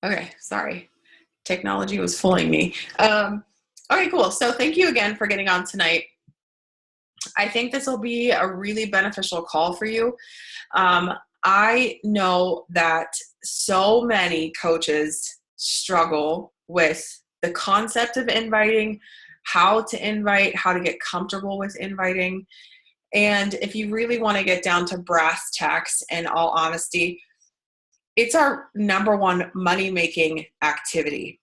Okay, sorry. Technology was fooling me. Okay, cool. So thank you again for getting on tonight. I think this will be a really beneficial call for you. I know that so many coaches struggle with the concept of inviting, how to invite, how to get comfortable with inviting. And if you really want to get down to brass tacks, in all honesty, it's our number one money-making activity.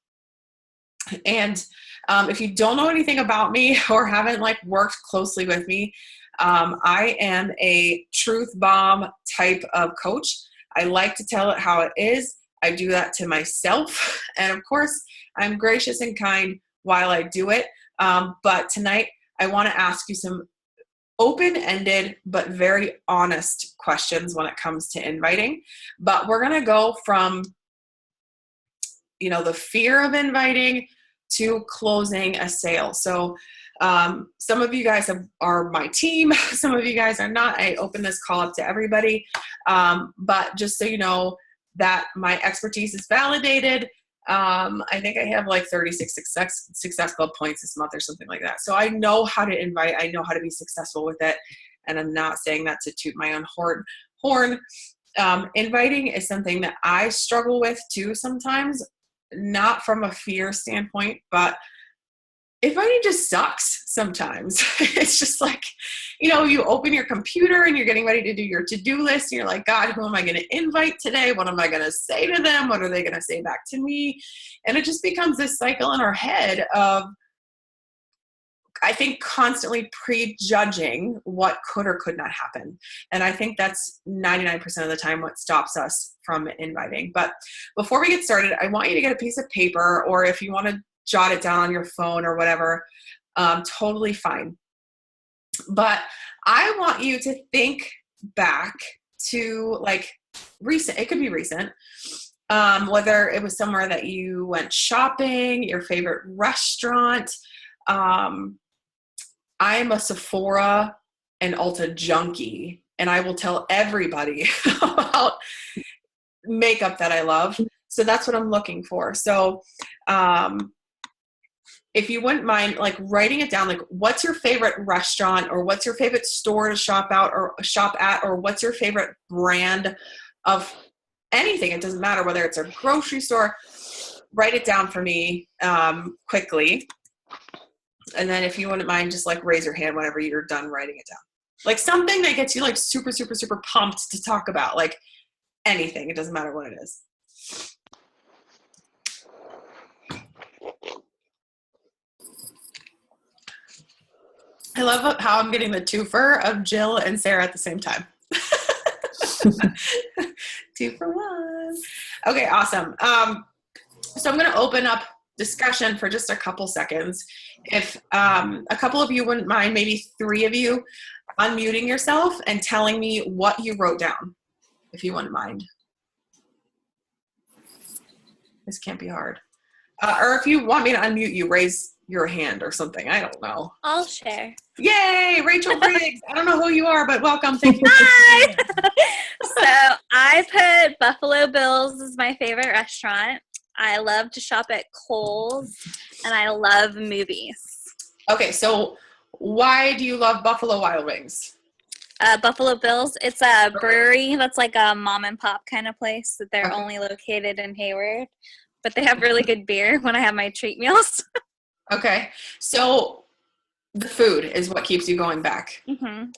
And if you don't know anything about me or haven't like worked closely with me, I am a truth bomb type of coach. I like to tell it how it is. I do that to myself. And of course, I'm gracious and kind while I do it. But tonight, I want to ask you some open-ended but very honest questions when it comes to inviting. But we're going to go from, the fear of inviting to closing a sale. So some of you guys are my team. Some of you guys are not. I open this call up to everybody. But just so you know that my expertise is validated. I think I have like 36 Success Club points this month or something like that. So I know how to invite. I know how to be successful with it. And I'm not saying that to toot my own horn. Inviting is something that I struggle with too sometimes, not from a fear standpoint, but inviting just sucks sometimes. It's just like, you open your computer and you're getting ready to do your to-do list and you're like, God, who am I going to invite today? What am I going to say to them? What are they going to say back to me? And it just becomes this cycle in our head of, I think, constantly prejudging what could or could not happen. And I think that's 99% of the time what stops us from inviting. But before we get started, I want you to get a piece of paper, or if you want to jot it down on your phone or whatever, totally fine. But I want you to think back to like recent, it could be recent, whether it was somewhere that you went shopping, your favorite restaurant. I am a Sephora and Ulta junkie, and I will tell everybody about makeup that I love. So that's what I'm looking for. So if you wouldn't mind like writing it down, like what's your favorite restaurant, or what's your favorite store to shop at, or what's your favorite brand of anything. It doesn't matter whether it's a grocery store. Write it down for me quickly. And then if you wouldn't mind, just like raise your hand whenever you're done writing it down. Like something that gets you like super, super, super pumped to talk about, like anything. It doesn't matter what it is. I love how I'm getting the twofer of Jill and Sarah at the same time. 2 for 1. Okay, awesome. So I'm going to open up discussion for just a couple seconds. If a couple of you wouldn't mind, maybe 3 of you, unmuting yourself and telling me what you wrote down, if you wouldn't mind. This can't be hard. Or if you want me to unmute you, raise your hand or something. I don't know. I'll share. Yay, Rachel Briggs. I don't know who you are, but welcome. Thank you. Hi. So I put Buffalo Bill's as my favorite restaurant. I love to shop at Kohl's, and I love movies. Okay, so why do you love Buffalo Wild Wings? Buffalo Bill's, it's a brewery that's like a mom and pop kind of place that they're only located in Hayward, but they have really good beer when I have my treat meals. Okay, so the food is what keeps you going back. Mm-hmm.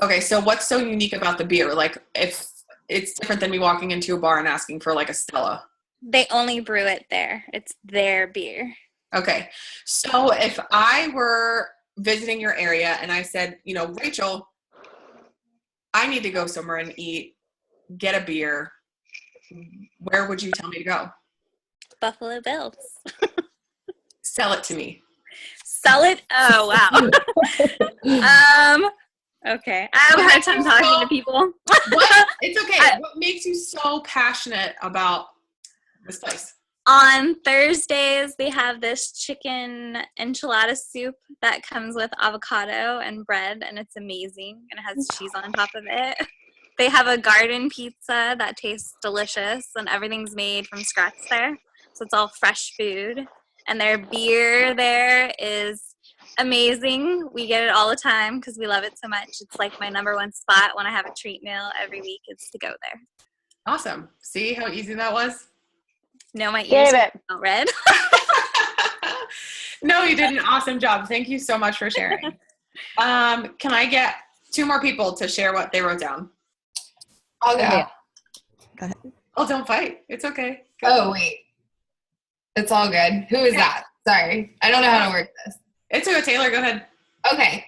Okay, so what's so unique about the beer? Like, if it's different than me walking into a bar and asking for like a Stella. They only brew it there. It's their beer. Okay, so if I were visiting your area and I said, Rachel, I need to go somewhere and eat, get a beer, where would you tell me to go? Buffalo Bill's. Sell it to me. Sell it? Oh, wow. Okay. I have a hard time talking to people. It's okay. What makes you so passionate about this place? On Thursdays, they have this chicken enchilada soup that comes with avocado and bread, and it's amazing, and it has cheese on top of it. They have a garden pizza that tastes delicious, and everything's made from scratch there. So it's all fresh food. And their beer there is amazing. We get it all the time because we love it so much. It's like my number one spot when I have a treat meal every week is to go there. Awesome. See how easy that was? No, my Gave ears are it. not red. No, you did an awesome job. Thank you so much for sharing. Can I get 2 more people to share what they wrote down? I'll go. Yeah. Oh, don't fight. It's okay. Go. Oh, wait. It's all good. Who is that? Sorry. I don't know how to work this. It's okay, Taylor. Go ahead. Okay.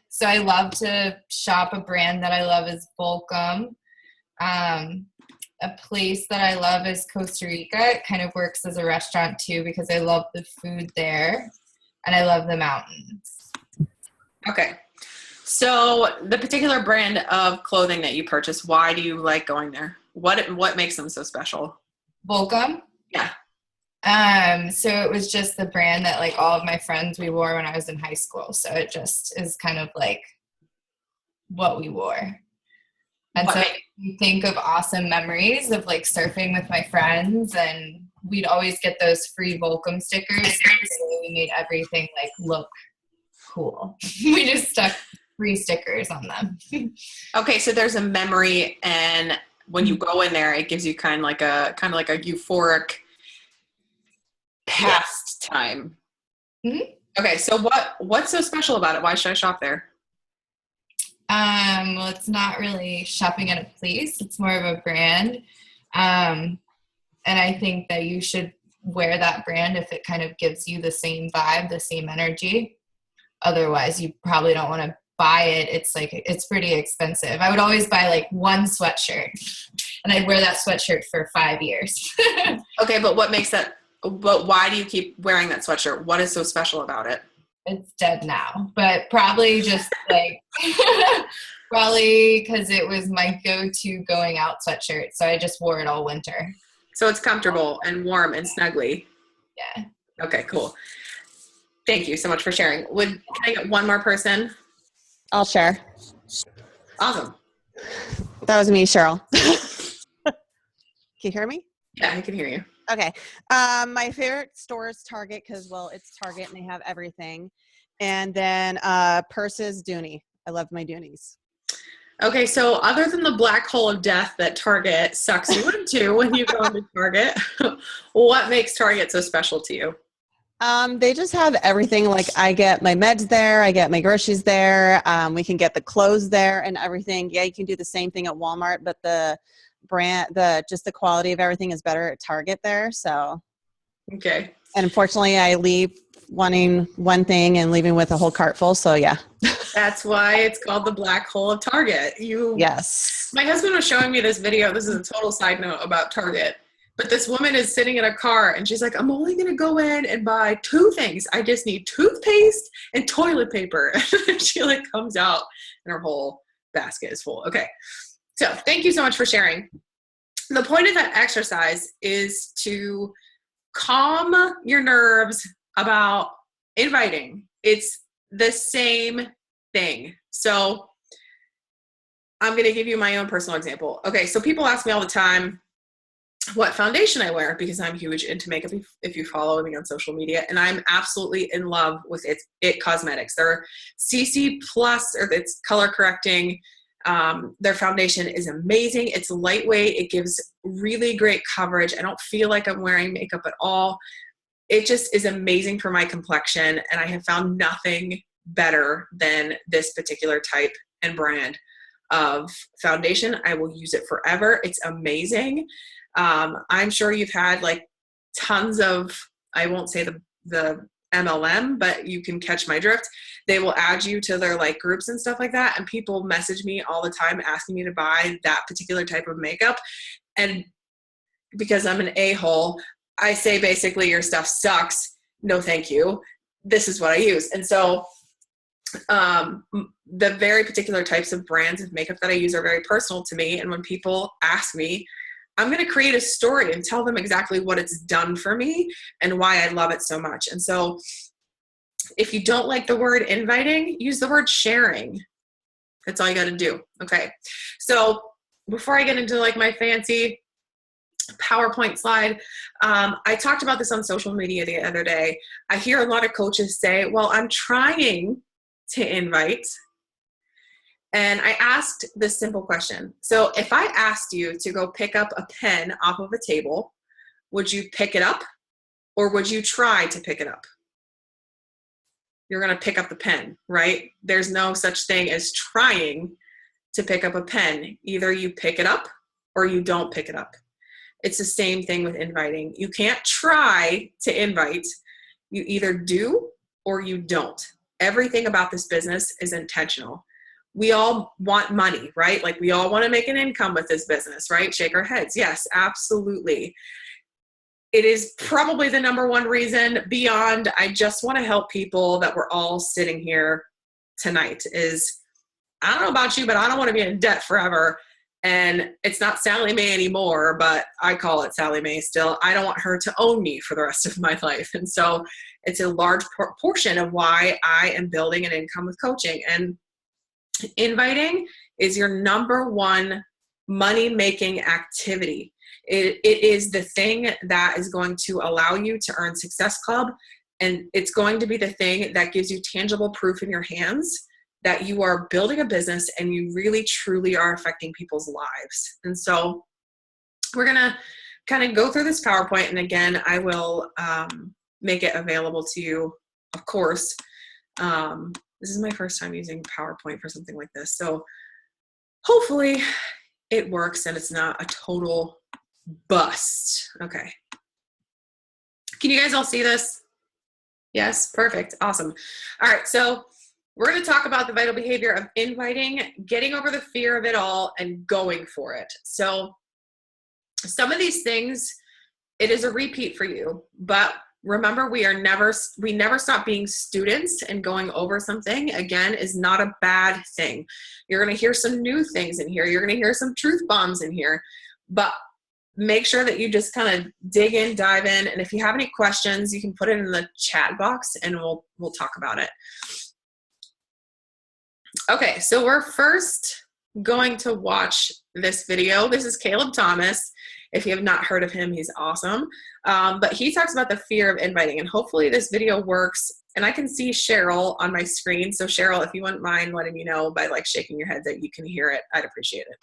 So I love to shop. A brand that I love is Volcom. A place that I love is Costa Rica. It kind of works as a restaurant too because I love the food there and I love the mountains. Okay. So the particular brand of clothing that you purchase, why do you like going there? What makes them so special? Volcom? Yeah. So it was just the brand that like all of my friends we wore when I was in high school. So it just is kind of like what we wore. And so you think of awesome memories of like surfing with my friends, and we'd always get those free Volcom stickers. So we made everything like look cool. We just stuck free stickers on them. Okay, so there's a memory, and when you go in there, it gives you kind of like a euphoric past time. Mm-hmm. Okay, so what's so special about it? Why should I shop there? Well, it's not really shopping at a place. It's more of a brand. And I think that you should wear that brand if it kind of gives you the same vibe, the same energy. Otherwise, you probably don't want to buy it. It's pretty expensive. I would always buy like one sweatshirt and I'd wear that sweatshirt for 5 years. Okay, but why do you keep wearing that sweatshirt? What is so special about it? It's dead now, but probably just like, probably because it was my go-to going out sweatshirt. So I just wore it all winter. So it's comfortable and warm and snuggly. Yeah. Okay, cool. Thank you so much for sharing. Can I get one more person? I'll share. Awesome. That was me, Cheryl. Can you hear me? Yeah, I can hear you. Okay. My favorite store is Target because, well, it's Target and they have everything. And then purses, Dooney. I love my Doonies. Okay, so other than the black hole of death that Target sucks you into when you go into Target, what makes Target so special to you? They just have everything. Like I get my meds there. I get my groceries there. We can get the clothes there and everything. Yeah, you can do the same thing at Walmart, but the quality of everything is better at Target there. So, okay. And unfortunately, I leave wanting one thing and leaving with a whole cart full. So yeah. That's why it's called the black hole of Target. Yes. My husband was showing me this video. This is a total side note about Target. But this woman is sitting in a car and she's like, I'm only going to go in and buy 2 things. I just need toothpaste and toilet paper. And she like comes out and her whole basket is full. Okay. So thank you so much for sharing. The point of that exercise is to calm your nerves about inviting. It's the same thing. So I'm going to give you my own personal example. Okay. So people ask me all the time what foundation I wear because I'm huge into makeup if you follow me on social media, and I'm absolutely in love with It Cosmetics. Their CC Plus, or it's color correcting. Their foundation is amazing. It's lightweight. It gives really great coverage. I don't feel like I'm wearing makeup at all. It just is amazing for my complexion, and I have found nothing better than this particular type and brand of foundation. I will use it forever. It's amazing. I'm sure you've had like tons of, I won't say the MLM, but you can catch my drift. They will add you to their like groups and stuff like that. And people message me all the time asking me to buy that particular type of makeup. And because I'm an a-hole, I say basically your stuff sucks. No, thank you. This is what I use. And so the very particular types of brands of makeup that I use are very personal to me. And when people ask me, I'm going to create a story and tell them exactly what it's done for me and why I love it so much. And so if you don't like the word inviting, use the word sharing. That's all you got to do. Okay. So before I get into like my fancy PowerPoint slide. I talked about this on social media the other day. I hear a lot of coaches say, well, I'm trying to invite. And I asked this simple question. So if I asked you to go pick up a pen off of a table, would you pick it up or would you try to pick it up? You're going to pick up the pen, right? There's no such thing as trying to pick up a pen. Either you pick it up or you don't pick it up. It's the same thing with inviting. You can't try to invite. You either do or you don't. Everything about this business is intentional. We all want money, right? Like we all want to make an income with this business, right? Shake our heads. Yes, absolutely. It is probably the number one reason beyond I just want to help people that we're all sitting here tonight is, I don't know about you, but I don't want to be in debt forever. And it's not Sally Mae anymore, but I call it Sally Mae still. I don't want her to own me for the rest of my life. And so it's a large portion of why I am building an income with coaching. And inviting is your number one money-making activity. It is the thing that is going to allow you to earn Success Club. And it's going to be the thing that gives you tangible proof in your hands that you are building a business and you really truly are affecting people's lives. And so we're going to kind of go through this PowerPoint. And again, I will make it available to you, of course. This is my first time using PowerPoint for something like this. So hopefully it works and it's not a total bust. Okay. Can you guys all see this? Yes, perfect. Awesome. All right. So we're going to talk about the vital behavior of inviting, getting over the fear of it all, and going for it. So some of these things, it is a repeat for you, but remember, we never stop being students, and going over something, again, is not a bad thing. You're going to hear some new things in here. You're going to hear some truth bombs in here, but make sure that you just kind of dig in, dive in. And if you have any questions, you can put it in the chat box and we'll talk about it. Okay, so we're first going to watch this video. This is Caleb Thomas. If you have not heard of him, he's awesome. But he talks about the fear of inviting, and hopefully this video works. And I can see Cheryl on my screen. So Cheryl, if you wouldn't mind letting me know by like shaking your head that you can hear it, I'd appreciate it.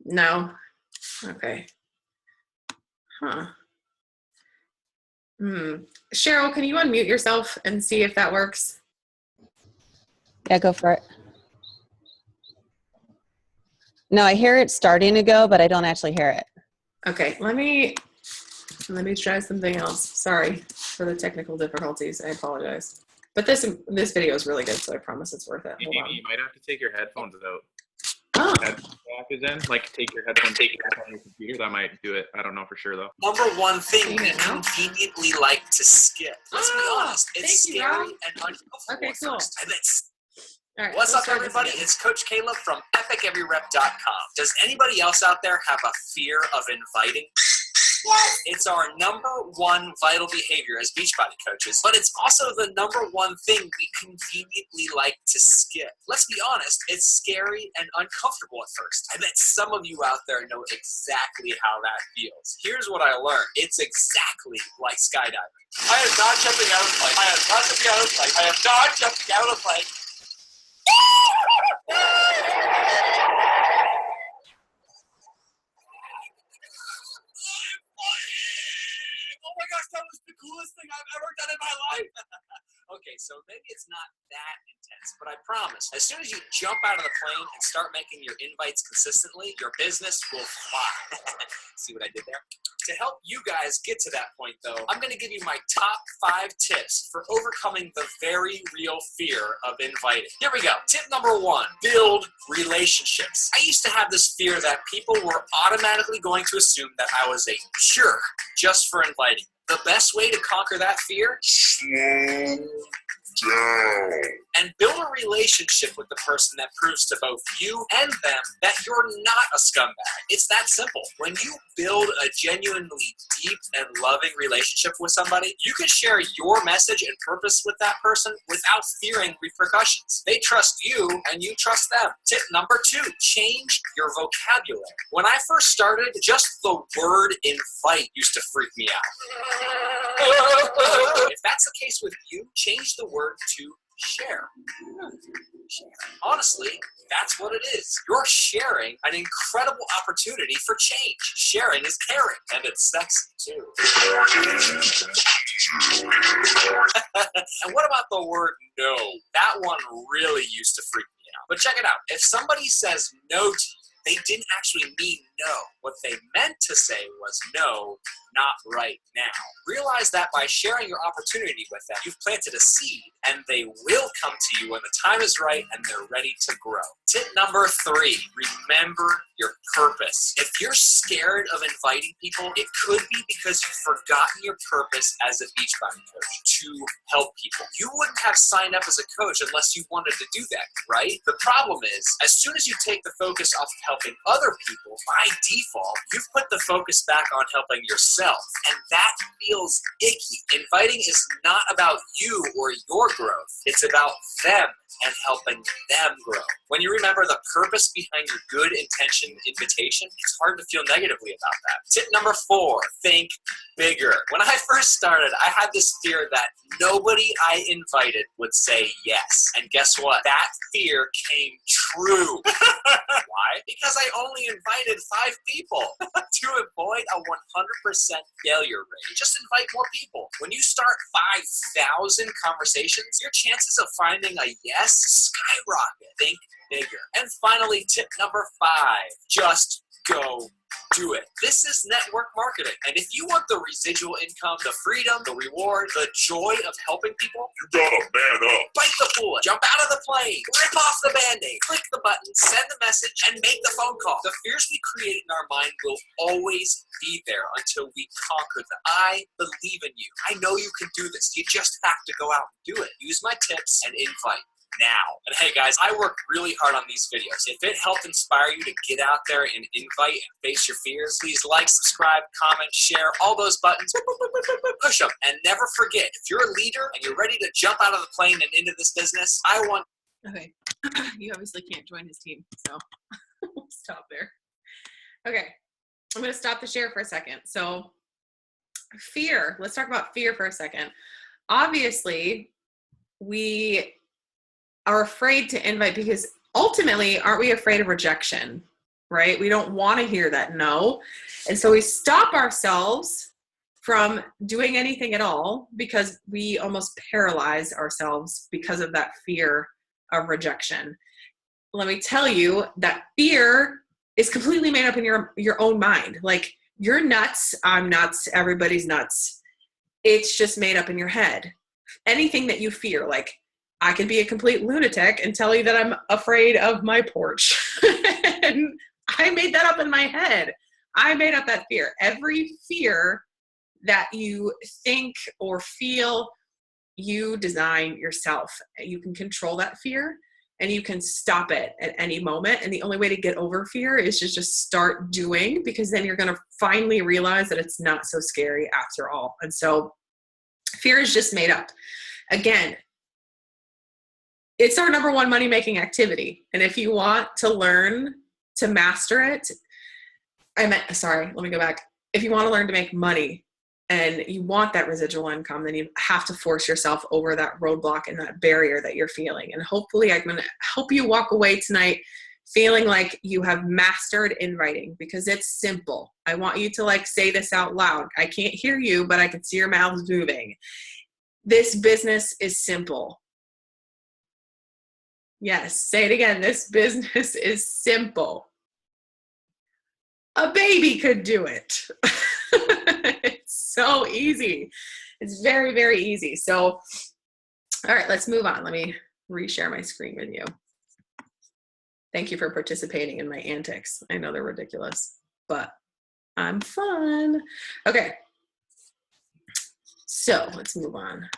No? Okay. Huh. Cheryl, can you unmute yourself and see if that works? Yeah, go for it. No, I hear it starting to go, but I don't actually hear it. Okay, let me try something else. Sorry for the technical difficulties. I apologize. But this video is really good, so I promise it's worth it. Hold on. You might have to take your headphones out. Oh. Headphone jack is in. Like, take your headphones out on your computer. That might do it. I don't know for sure, though. Number one thing we conveniently like to skip. Let's be honest. It's scary and uncomfortable. Okay, cool. All right, What's up, everybody? It's Coach Caleb from EpicEveryRep.com. Does anybody else out there have a fear of inviting? Yes. It's our number one vital behavior as Beachbody coaches, but it's also the number one thing we conveniently like to skip. Let's be honest, it's scary and uncomfortable at first. I bet some of you out there know exactly how that feels. Here's what I learned. It's exactly like skydiving. I am not jumping out of a plane. I am not jumping out of a plane. I am not jumping out of a plane. Oh my gosh, that was the coolest thing I've ever done in my life. Okay, so maybe it's not that intense, but I promise, as soon as you jump out of the plane and start making your invites consistently, your business will fly. See what I did there? To help you guys get to that point, though, I'm going to give you my top 5 tips for overcoming the very real fear of inviting. Here we go. Tip number 1, build relationships. I used to have this fear that people were automatically going to assume that I was a jerk just for inviting. The best way to conquer that fear? And build a relationship with the person that proves to both you and them that you're not a scumbag. It's that simple. When you build a genuinely deep and loving relationship with somebody, you can share your message and purpose with that person without fearing repercussions. They trust you and you trust them. Tip number 2, change your vocabulary. When I first started, just the word invite used to freak me out. If that's the case with you, change the word to share. Honestly, that's what it is. You're sharing an incredible opportunity for change. Sharing is caring, and it's sexy too. And what about the word no? That one really used to freak me out. But check it out. If somebody says no to you, they didn't actually mean no. What they meant to say was no, not right now. Realize that by sharing your opportunity with them, you've planted a seed, and they will come to you when the time is right and they're ready to grow. Tip number 3, remember your purpose. If you're scared of inviting people, it could be because you've forgotten your purpose as a Beachbody coach, to help people. You wouldn't have signed up as a coach unless you wanted to do that, right? The problem is, as soon as you take the focus off of helping other people, by default, you've put the focus back on helping yourself, and that feels icky. Inviting is not about you or your growth. It's about them and helping them grow. When you remember the purpose behind your good intention invitation, it's hard to feel negatively about that. Tip number 4, think bigger. When I first started, I had this fear that nobody I invited would say yes. And guess what? That fear came true. Why? Because I only invited 5 people. To avoid a 100% failure rate, just invite more people. When you start 5,000 conversations, your chances of finding a yes skyrocket. Think bigger. And finally, tip number 5, just go do it. This is network marketing. And if you want the residual income, the freedom, the reward, the joy of helping people, you gotta man up. Bite the bullet. Jump out of the plane. Rip off the Band-Aid. Click the button, send the message, and make the phone call. The fears we create in our mind will always be there until we conquer them. I believe in you. I know you can do this. You just have to go out and do it. Use my tips and invite now. And hey guys, I work really hard on these videos. If it helped inspire you to get out there and invite and face your fears, please like, subscribe, comment, share, all those buttons. Push them. And never forget, if you're a leader and you're ready to jump out of the plane and into this business, I want... Okay. You obviously can't join his team, so we'll stop there. Okay. I'm going to stop the share for a second. So fear. Let's talk about fear for a second. Obviously, we are afraid to invite because ultimately, aren't we afraid of rejection, right? We don't want to hear that no. And so we stop ourselves from doing anything at all because we almost paralyze ourselves because of that fear of rejection. Let me tell you that fear is completely made up in your own mind. Like, you're nuts, I'm nuts, everybody's nuts. It's just made up in your head. Anything that you fear, like, I could be a complete lunatic and tell you that I'm afraid of my porch. And I made that up in my head. I made up that fear. Every fear that you think or feel, you design yourself. You can control that fear and you can stop it at any moment. And the only way to get over fear is to just start doing, because then you're going to finally realize that it's not so scary after all. And so fear is just made up. Again, it's our number one money-making activity. And if you want to learn to master it, let me go back. If you want to learn to make money and you want that residual income, then you have to force yourself over that roadblock and that barrier that you're feeling. And hopefully I'm going to help you walk away tonight feeling like you have mastered inviting, because it's simple. I want you to say this out loud. I can't hear you, but I can see your mouths moving. This business is simple. Yes, say it again. This business is simple. A baby could do it. It's so easy. It's very, very easy. So, all right, let's move on. Let me reshare my screen with you. Thank you for participating in my antics. I know they're ridiculous, but I'm fun. Okay. So let's move on.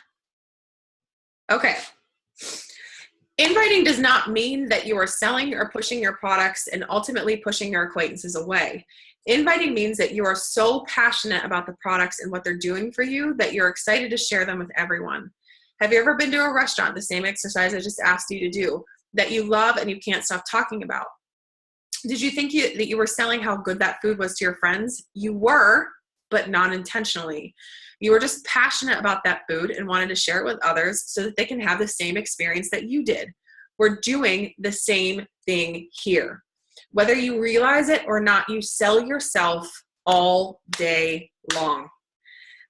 Okay. Inviting does not mean that you are selling or pushing your products and ultimately pushing your acquaintances away. Inviting means that you are so passionate about the products and what they're doing for you that you're excited to share them with everyone. Have you ever been to a restaurant, the same exercise I just asked you to do, that you love and you can't stop talking about? Did you think that you were selling how good that food was to your friends? You were, but not intentionally. You were just passionate about that food and wanted to share it with others so that they can have the same experience that you did. We're doing the same thing here. Whether you realize it or not, you sell yourself all day long.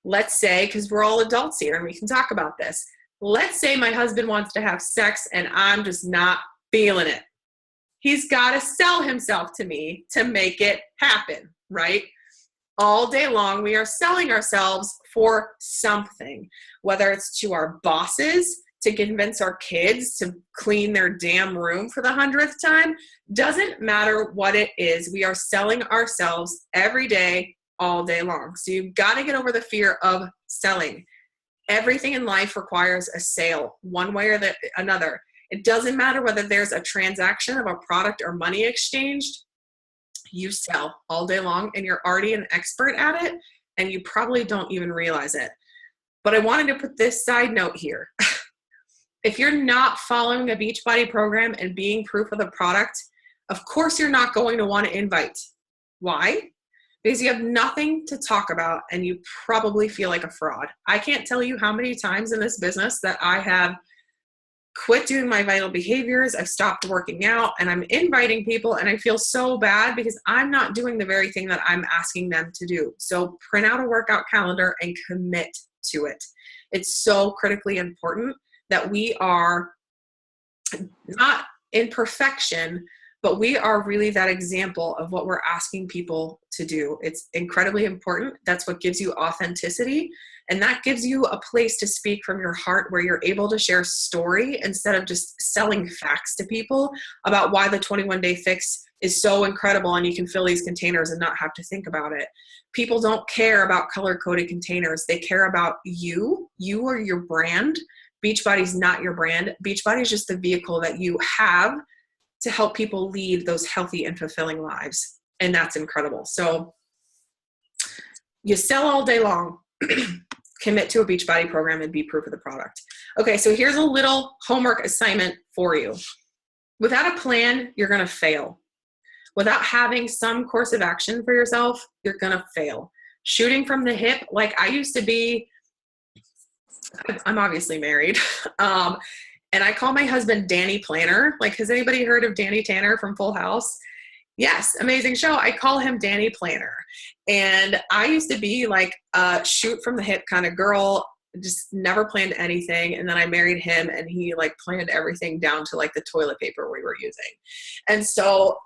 Let's say, because we're all adults here and we can talk about this. Let's say my husband wants to have sex and I'm just not feeling it. He's got to sell himself to me to make it happen, right? All day long, we are selling ourselves for something, whether it's to our bosses, to convince our kids to clean their damn room for the 100th time. Doesn't matter what it is. We are selling ourselves every day, all day long. So you've got to get over the fear of selling. Everything in life requires a sale, one way or another. It doesn't matter whether there's a transaction of a product or money exchanged. You sell all day long and you're already an expert at it and you probably don't even realize it. But I wanted to put this side note here. If you're not following a Beachbody program and being proof of the product, of course you're not going to want to invite. Why? Because you have nothing to talk about and you probably feel like a fraud. I can't tell you how many times in this business that I have quit doing my vital behaviors, I've stopped working out, and I'm inviting people and I feel so bad because I'm not doing the very thing that I'm asking them to do. So print out a workout calendar and commit to it. It's so critically important that we are not in perfection, but we are really that example of what we're asking people to do. It's incredibly important. That's what gives you authenticity. And that gives you a place to speak from your heart where you're able to share story instead of just selling facts to people about why the 21-day fix is so incredible and you can fill these containers and not have to think about it. People don't care about color-coded containers. They care about you. You are your brand. Beachbody's not your brand. Beachbody is just the vehicle that you have to help people lead those healthy and fulfilling lives. And that's incredible. So you sell all day long. Commit to a Beachbody program and be proof of the product. Okay, so here's a little homework assignment for you. Without a plan, you're going to fail. Without having some course of action for yourself, you're going to fail. Shooting from the hip, like I used to be, I'm obviously married, and I call my husband Danny Planner. Like, has anybody heard of Danny Tanner from Full House? Yes, amazing show. I call him Danny Planner. And I used to be like a shoot from the hip kind of girl, just never planned anything. And then I married him and he like planned everything down to like the toilet paper we were using. And so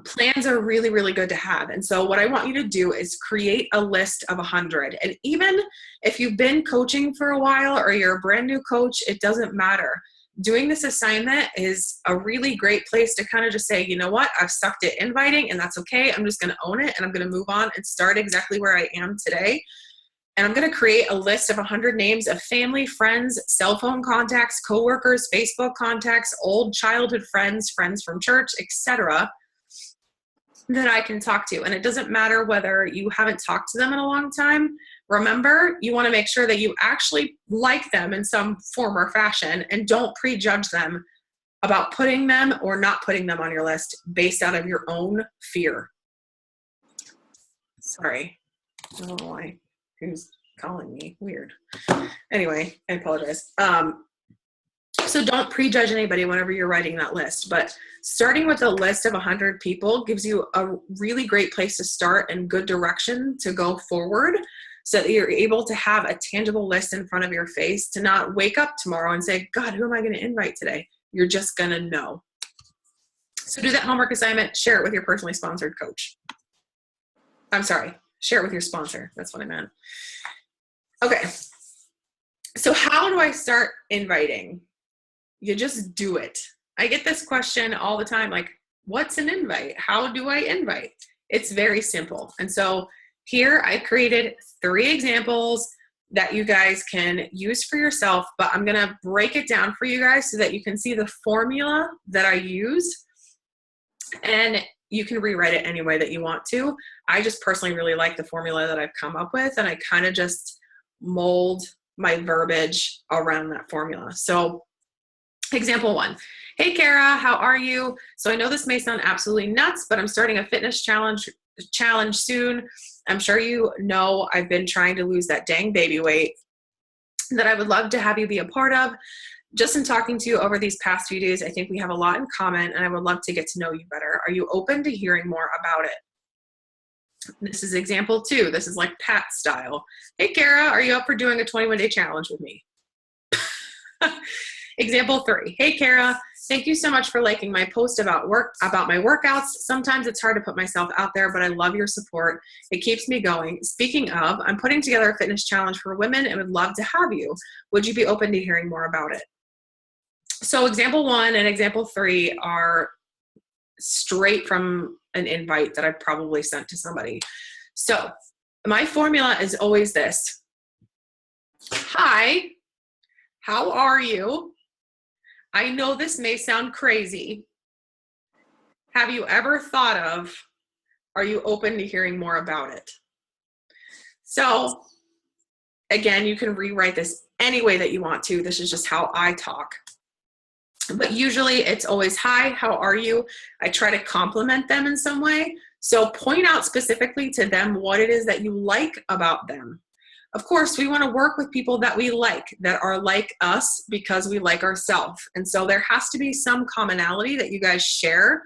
plans are really, really good to have. And so what I want you to do is create a list of 100. And even if you've been coaching for a while or you're a brand new coach, it doesn't matter. Doing this assignment is a really great place to kind of just say, you know what, I've sucked at inviting and that's okay. I'm just going to own it and I'm going to move on and start exactly where I am today. And I'm going to create a list of 100 names of family, friends, cell phone contacts, coworkers, Facebook contacts, old childhood friends, friends from church, etc., that I can talk to. And it doesn't matter whether you haven't talked to them in a long time. Remember, you want to make sure that you actually like them in some form or fashion and don't prejudge them about putting them or not putting them on your list based out of your own fear. Sorry. I don't know why. Who's calling me? Weird. Anyway, I apologize. So don't prejudge anybody whenever you're writing that list. But starting with a list of 100 people gives you a really great place to start and good direction to go forward so that you're able to have a tangible list in front of your face to not wake up tomorrow and say, God, who am I going to invite today? You're just going to know. So do that homework assignment, share it with your personally sponsored coach. I'm sorry, share it with your sponsor. That's what I meant. Okay. So how do I start inviting? You just do it. I get this question all the time, like, what's an invite? How do I invite? It's very simple. And so here I created 3 examples. that you guys can use for yourself, but I'm going to break it down for you guys so that you can see the formula that I use, and you can rewrite it any way that you want to. I just personally really like the formula that I've come up with, and I kind of just mold my verbiage around that formula. So example 1, hey Kara, how are you? So I know this may sound absolutely nuts, but I'm starting a fitness challenge soon. I'm sure you know I've been trying to lose that dang baby weight that I would love to have you be a part of. Just in talking to you over these past few days, I think we have a lot in common, and I would love to get to know you better. Are you open to hearing more about it? This is example 2. This is like Pat style. Hey Kara, are you up for doing a 21-day challenge with me? Example 3. Hey Kara, thank you so much for liking my post about my workouts. Sometimes it's hard to put myself out there, but I love your support. It keeps me going. Speaking of, I'm putting together a fitness challenge for women and would love to have you. Would you be open to hearing more about it? So example 1 and example 3 are straight from an invite that I probably sent to somebody. So my formula is always this. Hi, how are you? I know this may sound crazy. Have you ever thought of, are you open to hearing more about it? So again, you can rewrite this any way that you want to. This is just how I talk. But usually it's always, hi, how are you? I try to compliment them in some way. So point out specifically to them what it is that you like about them. Of course, we want to work with people that we like, that are like us because we like ourselves. And so there has to be some commonality that you guys share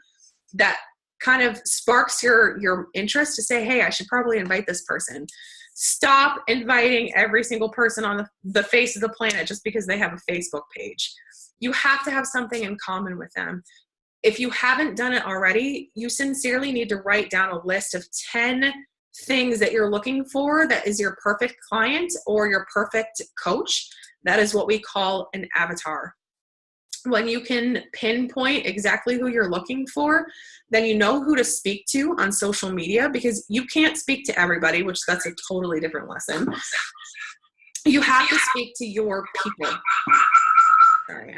that kind of sparks your interest to say, hey, I should probably invite this person. Stop inviting every single person on the face of the planet just because they have a Facebook page. You have to have something in common with them. If you haven't done it already, you sincerely need to write down a list of 10 things that you're looking for that is your perfect client or your perfect coach. That is what we call an avatar. When you can pinpoint exactly who you're looking for, then you know who to speak to on social media, because you can't speak to everybody, which that's a totally different lesson. You have to speak to your people. Sorry,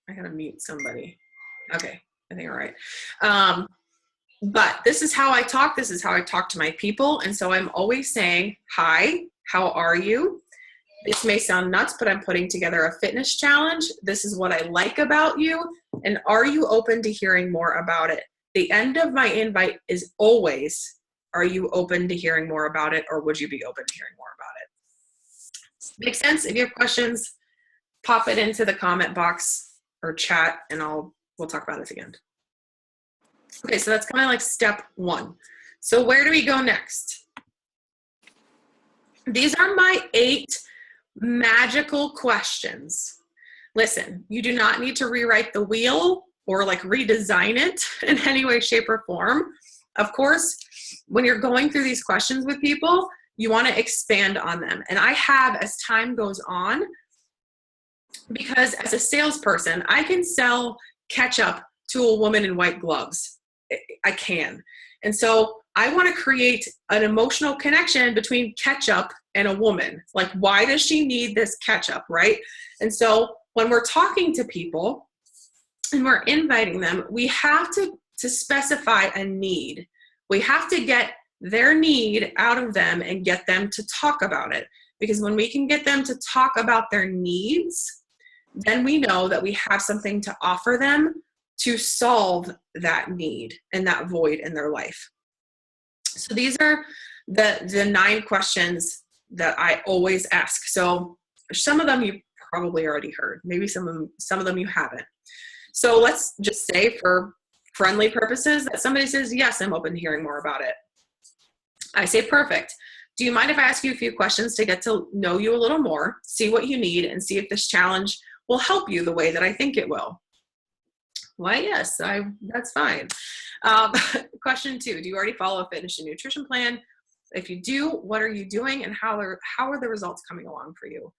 I gotta mute somebody. Okay, I think all right. But this is how I talk. This is how I talk to my people. And so I'm always saying, hi, how are you? This may sound nuts, but I'm putting together a fitness challenge. This is what I like about you. And are you open to hearing more about it? The end of my invite is always, are you open to hearing more about it, or would you be open to hearing more about it? Make sense? If you have questions, pop it into the comment box or chat, and we'll talk about it again. Okay, so that's kind of like step 1. So where do we go next? These are my 8 magical questions. Listen, you do not need to rewrite the wheel or like redesign it in any way, shape, or form. Of course, when you're going through these questions with people, you want to expand on them. And I have as time goes on, because as a salesperson, I can sell ketchup to a woman in white gloves. I can. And so I want to create an emotional connection between ketchup and a woman. Like, why does she need this ketchup, right? And so when we're talking to people and we're inviting them, we have to specify a need. We have to get their need out of them and get them to talk about it. Because when we can get them to talk about their needs, then we know that we have something to offer them to solve that need and that void in their life. So these are the 9 questions that I always ask. So some of them you probably already heard. Maybe some of them you haven't. So let's just say, for friendly purposes, that somebody says, yes, I'm open to hearing more about it. I say, perfect. Do you mind if I ask you a few questions to get to know you a little more, see what you need, and see if this challenge will help you the way that I think it will? Why, yes, that's fine. Question 2, do you already follow a fitness and nutrition plan? If you do, what are you doing, and how are the results coming along for you?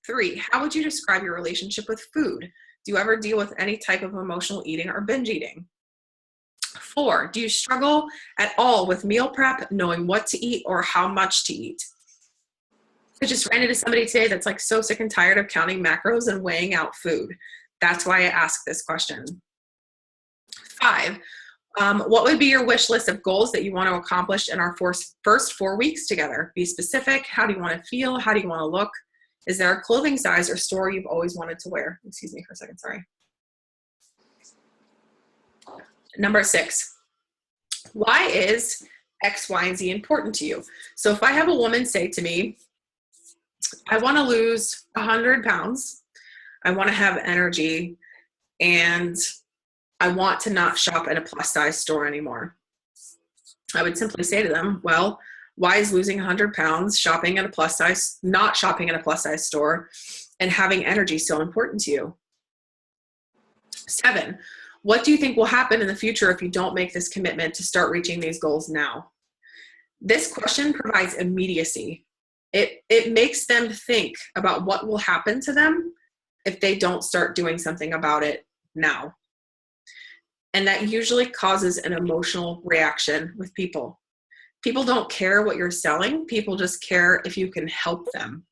3, how would you describe your relationship with food? Do you ever deal with any type of emotional eating or binge eating? 4, do you struggle at all with meal prep, knowing what to eat or how much to eat? I just ran into somebody today that's like so sick and tired of counting macros and weighing out food. That's why I asked this question. 5, what would be your wish list of goals that you want to accomplish in our first 4 weeks together? Be specific. How do you want to feel? How do you want to look? Is there a clothing size or store you've always wanted to wear? Excuse me for a second, sorry. Number 6, why is X, Y, and Z important to you? So if I have a woman say to me, I want to lose 100 pounds, I want to have energy, and I want to not shop at a plus size store anymore, I would simply say to them, well, why is losing 100 pounds, shopping at a plus size, not shopping at a plus size store, and having energy so important to you? 7, what do you think will happen in the future if you don't make this commitment to start reaching these goals now? This question provides immediacy. It makes them think about what will happen to them if they don't start doing something about it now. And that usually causes an emotional reaction with people. People don't care what you're selling. People just care if you can help them.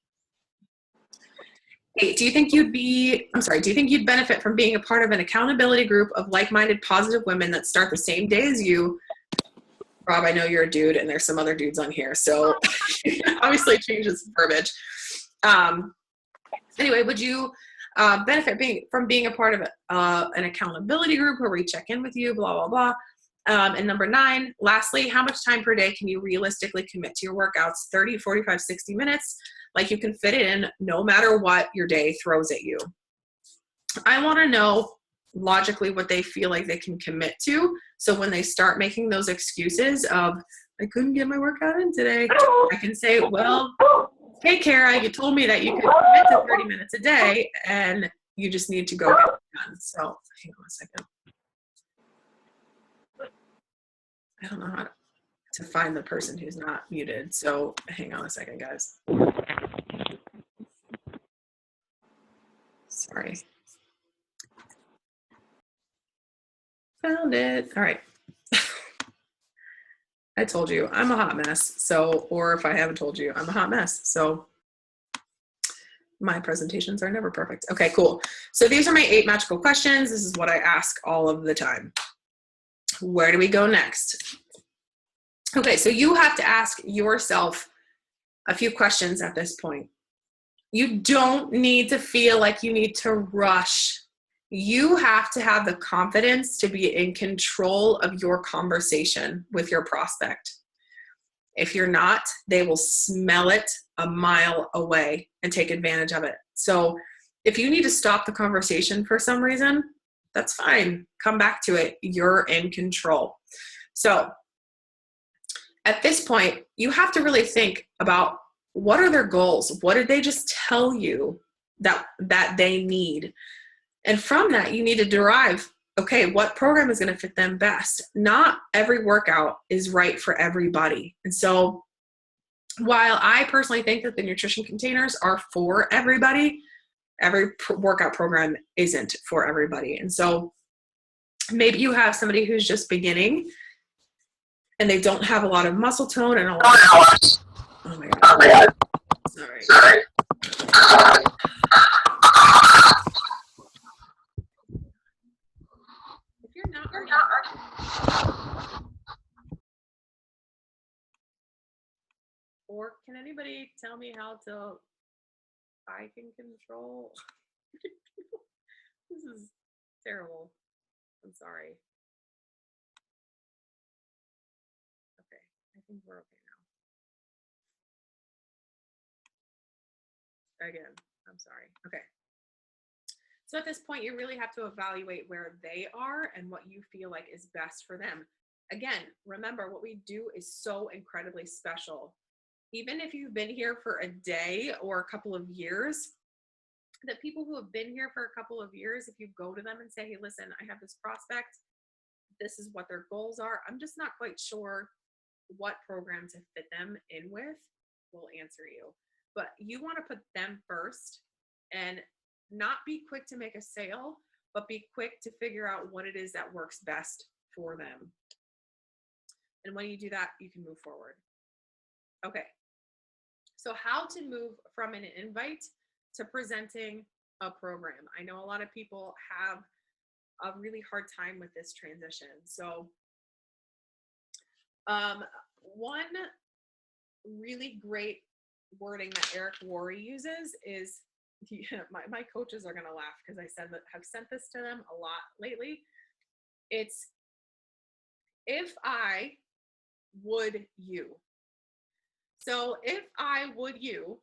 8, do you think you'd benefit from being a part of an accountability group of like-minded positive women that start the same day as you? Rob, I know you're a dude and there's some other dudes on here, so obviously changes the verbiage. Anyway, would you benefit from being a part of an accountability group where we check in with you, blah, blah, blah. And number 9, lastly, how much time per day can you realistically commit to your workouts? 30, 45, 60 minutes? Like you can fit it in no matter what your day throws at you. I want to know logically what they feel like they can commit to. So when they start making those excuses of, I couldn't get my workout in today, I can say, well, hey, Kara, you told me that you could commit to 30 minutes a day and you just need to go get it done. So hang on a second. I don't know how to find the person who's not muted. So hang on a second, guys. Sorry. Found it. All right. I told you I'm a hot mess. So, or if I haven't told you, I'm a hot mess. So my presentations are never perfect. Okay, cool. So these are my 8 magical questions. This is what I ask all of the time. Where do we go next? Okay, so you have to ask yourself a few questions at this point. You don't need to feel like you need to rush. You have to have the confidence to be in control of your conversation with your prospect. If you're not, they will smell it a mile away and take advantage of it. So if you need to stop the conversation for some reason, that's fine. Come back to it. You're in control. So at this point, you have to really think about what are their goals? What did they just tell you that they need? And from that, you need to derive, okay, what program is going to fit them best? Not every workout is right for everybody. And so while I personally think that the nutrition containers are for everybody, every workout program isn't for everybody. And so maybe you have somebody who's just beginning and they don't have a lot of muscle tone and a lot of, oh my God. Sorry. If you're not or can anybody tell me how I can control? This is terrible. I'm sorry. Okay, I think we're okay now. Again, I'm sorry. Okay. So at this point, you really have to evaluate where they are and what you feel like is best for them. Again, remember what we do is so incredibly special. Even if you've been here for a day or a couple of years, the people who have been here for a couple of years, if you go to them and say, hey, listen, I have this prospect, this is what their goals are, I'm just not quite sure what program to fit them in with, will answer you. But you want to put them first and not be quick to make a sale, but be quick to figure out what it is that works best for them. And when you do that, you can move forward. Okay. So how to move from an invite to presenting a program. I know a lot of people have a really hard time with this transition. So one really great wording that Eric Worre uses is, my coaches are going to laugh because I said that have sent this to them a lot lately. It's, if I would you. So if I would you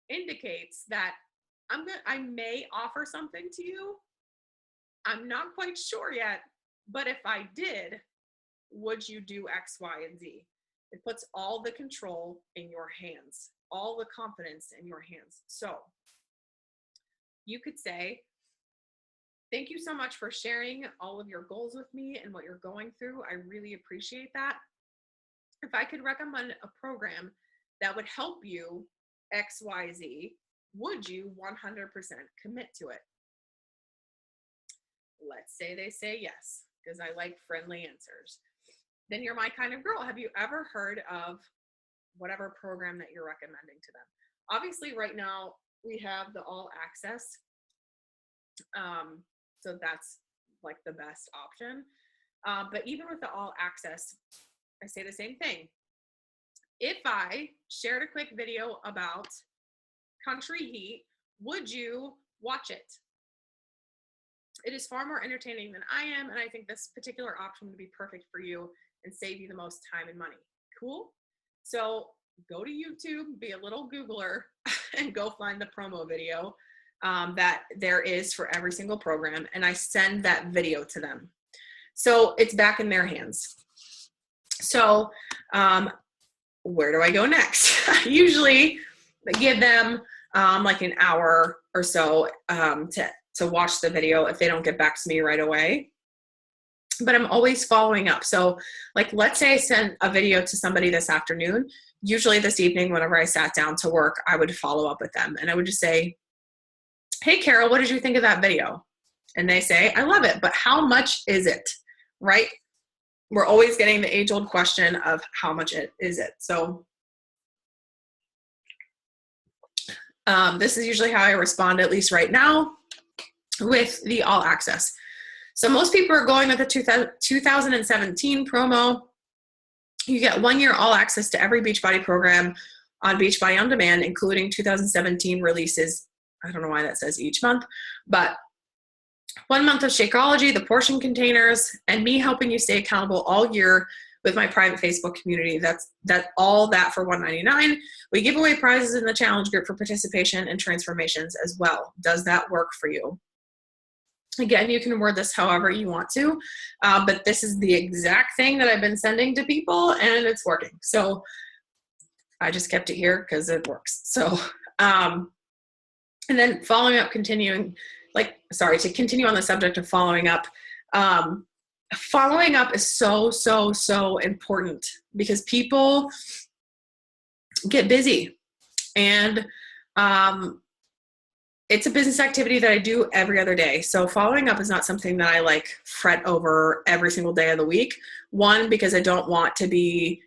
indicates that I may offer something to you. I'm not quite sure yet, but if I did, would you do X, Y, and Z? It puts all the control in your hands, all the confidence in your hands. So you could say, thank you so much for sharing all of your goals with me and what you're going through. I really appreciate that. If I could recommend a program that would help you X, Y, Z, would you 100% commit to it? Let's say they say yes, because I like friendly answers. Then you're my kind of girl. Have you ever heard of whatever program that you're recommending to them? Obviously, right now we have the all access. So that's like the best option. But even with the all access, I say the same thing. If I shared a quick video about Country Heat, would you watch it? It is far more entertaining than I am, and I think this particular option would be perfect for you and save you the most time and money. Cool? So go to YouTube, be a little Googler, and go find the promo video that there is for every single program, and I send that video to them. So it's back in their hands. So where do I go next? Usually I give them like an hour or so to watch the video if they don't get back to me right away. But I'm always following up. So like, let's say I sent a video to somebody this afternoon. Usually this evening, whenever I sat down to work, I would follow up with them and I would just say, hey, Carol, what did you think of that video? And they say, I love it, but how much is it, right? We're always getting the age-old question of how much is it? So this is usually how I respond, at least right now, with the all access. So most people are going with the 2017 promo. You get 1 year all access to every Beachbody program on Beachbody On Demand, including 2017 releases. I don't know why that says each month, but 1 month of Shakeology, the portion containers, and me helping you stay accountable all year with my private Facebook community. That's all that for $199. We give away prizes in the challenge group for participation and transformations as well. Does that work for you? Again, you can word this however you want to, but this is the exact thing that I've been sending to people and it's working. So I just kept it here because it works. So, and then following up, to continue on the subject of following up. Following up is so important because people get busy and it's a business activity that I do every other day. So following up is not something that I like fret over every single day of the week. One, because I don't want to be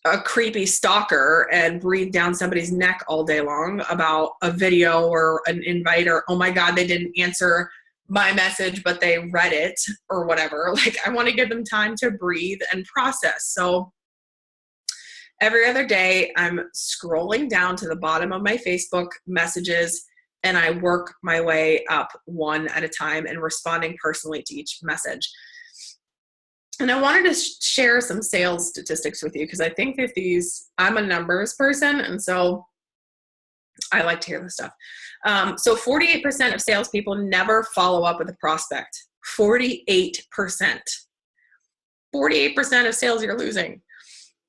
a creepy stalker and breathe down somebody's neck all day long about a video or an invite or, oh my God, they didn't answer my message, but they read it or whatever. Like I want to give them time to breathe and process. So every other day I'm scrolling down to the bottom of my Facebook messages and I work my way up one at a time and responding personally to each message. And I wanted to share some sales statistics with you because I think that I'm a numbers person, and so I like to hear this stuff. So 48% of salespeople never follow up with a prospect. 48%. 48% of sales you're losing.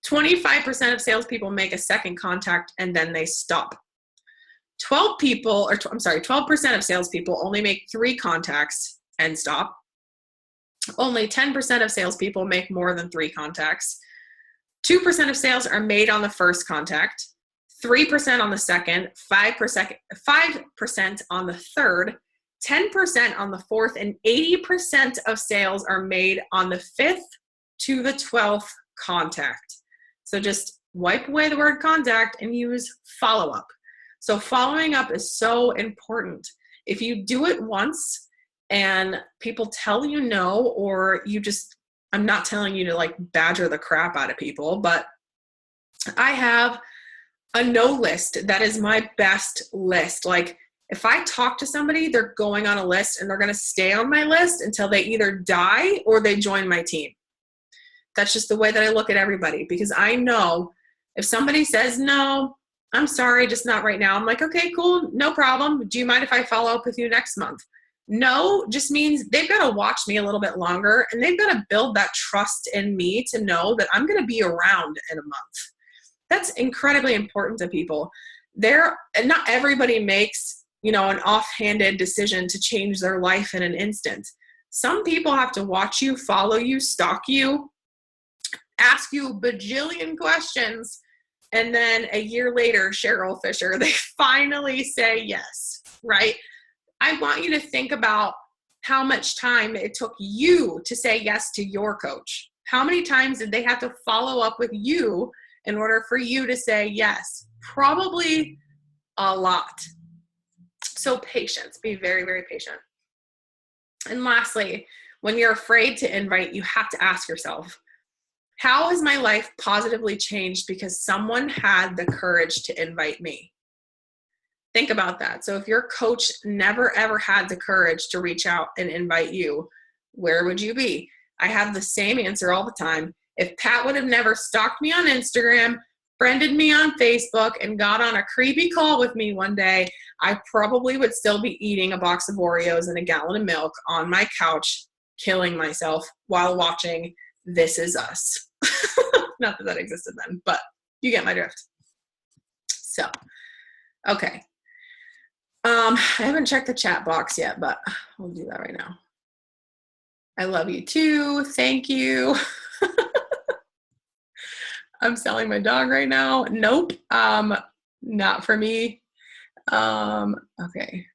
25% of salespeople make a second contact and then they stop. 12% of salespeople only make 3 contacts and stop. Only 10% of salespeople make more than 3 contacts. 2% of sales are made on the first contact, 3% on the second, 5% on the third, 10% on the fourth, and 80% of sales are made on the 5th to the 12th contact. So just wipe away the word contact and use follow up. So following up is so important. If you do it once and people tell you no, or you just, I'm not telling you to like badger the crap out of people, but I have a no list. That is my best list. Like if I talk to somebody, they're going on a list and they're going to stay on my list until they either die or they join my team. That's just the way that I look at everybody, because I know if somebody says, no, I'm sorry, just not right now. I'm like, okay, cool. No problem. Do you mind if I follow up with you next month? No, just means they've got to watch me a little bit longer and they've got to build that trust in me to know that I'm going to be around in a month. That's incredibly important to people. Not everybody makes, an offhanded decision to change their life in an instant. Some people have to watch you, follow you, stalk you, ask you a bajillion questions, and then a year later, Cheryl Fisher, they finally say yes, right? I want you to think about how much time it took you to say yes to your coach. How many times did they have to follow up with you in order for you to say yes? Probably a lot. So patience, be very, very patient. And lastly, when you're afraid to invite, you have to ask yourself, how has my life positively changed because someone had the courage to invite me? Think about that. So if your coach never ever had the courage to reach out and invite you, where would you be? I have the same answer all the time. If Pat would have never stalked me on Instagram, friended me on Facebook, and got on a creepy call with me one day, I probably would still be eating a box of Oreos and a gallon of milk on my couch, killing myself while watching This Is Us. Not that existed then, but you get my drift. So, okay. I haven't checked the chat box yet, but I'll do that right now. I love you too. Thank you. I'm selling my dog right now. Nope. Not for me. Okay.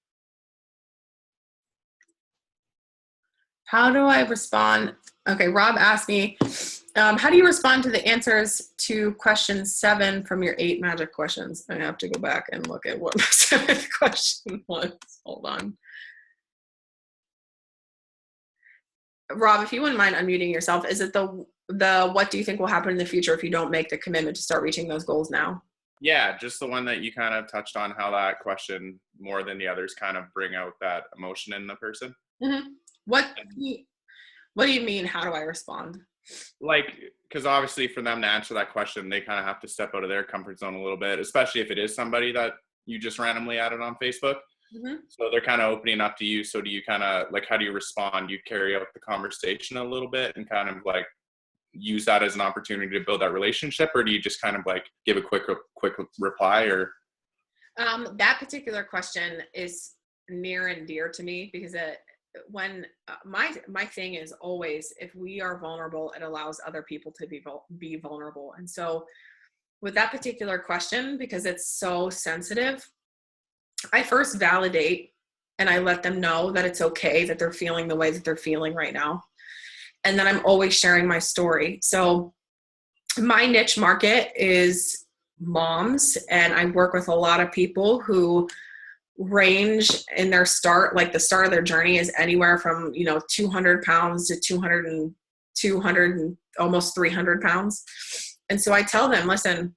How do I respond? Okay, Rob asked me, how do you respond to the answers to question 7 from your 8 magic questions? I have to go back and look at what my 7th question was. Hold on. Rob, if you wouldn't mind unmuting yourself, is it the what do you think will happen in the future if you don't make the commitment to start reaching those goals now? Yeah, just the one that you kind of touched on, how that question more than the others kind of bring out that emotion in the person. Mm-hmm. What do you mean, how do I respond? Like, because obviously for them to answer that question, they kind of have to step out of their comfort zone a little bit, especially if it is somebody that you just randomly added on Facebook. Mm-hmm. So they're kind of opening up to you. So do you kind of like, how do you respond? Do you carry out the conversation a little bit and kind of like use that as an opportunity to build that relationship, or do you just kind of like give a quick reply? Or that particular question is near and dear to me, because my thing is always, if we are vulnerable, it allows other people to be vulnerable. And so with that particular question, because it's so sensitive, I first validate and I let them know that it's okay that they're feeling the way that they're feeling right now. And then I'm always sharing my story. So my niche market is moms, and I work with a lot of people who range in their start, like the start of their journey is anywhere from, 200 pounds to 200 and almost 300 pounds. And so I tell them, listen,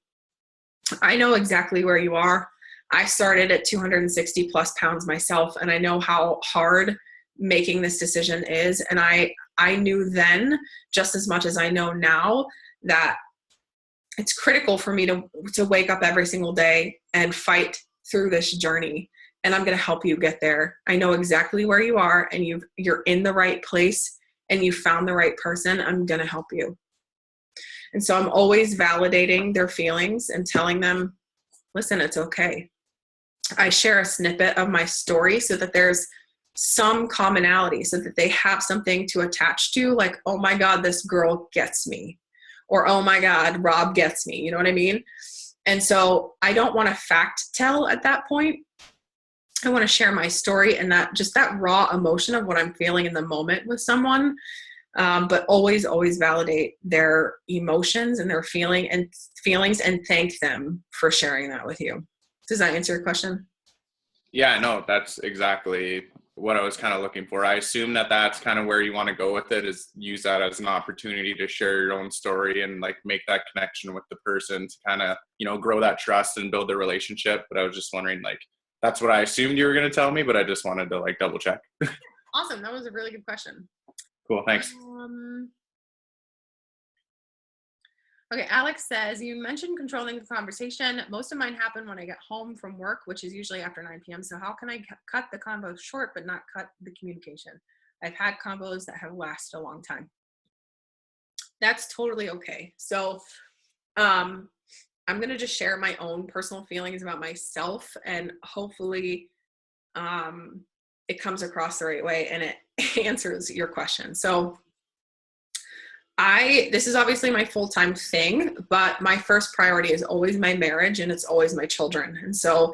I know exactly where you are. I started at 260 plus pounds myself, and I know how hard making this decision is. And I knew then, just as much as I know now, that it's critical for me to wake up every single day and fight through this journey. And I'm going to help you get there. I know exactly where you are, and you're in the right place, and you found the right person. I'm going to help you. And so I'm always validating their feelings and telling them, listen, it's okay. I share a snippet of my story so that there's some commonality, so that they have something to attach to, like, oh my God, this girl gets me, or oh my God, Rob gets me. You know what I mean? And so I don't want to fact tell at that point. I want to share my story, and that raw emotion of what I'm feeling in the moment with someone. But always, always validate their emotions and their feelings and thank them for sharing that with you. Does that answer your question? Yeah, no, that's exactly what I was kind of looking for. I assume that that's kind of where you want to go with it, is use that as an opportunity to share your own story and like make that connection with the person to kind of, you know, grow that trust and build the relationship. But I was just wondering, like, that's what I assumed you were going to tell me, but I just wanted to like double check. Awesome. That was a really good question. Cool. Thanks. Okay, Alex says, you mentioned controlling the conversation. Most of mine happen when I get home from work, which is usually after 9 p.m. So how can I cut the convo short but not cut the communication? I've had combos that have lasted a long time. That's totally okay. So I'm going to just share my own personal feelings about myself, and hopefully it comes across the right way and it answers your question. So this is obviously my full-time thing, but my first priority is always my marriage and it's always my children. And so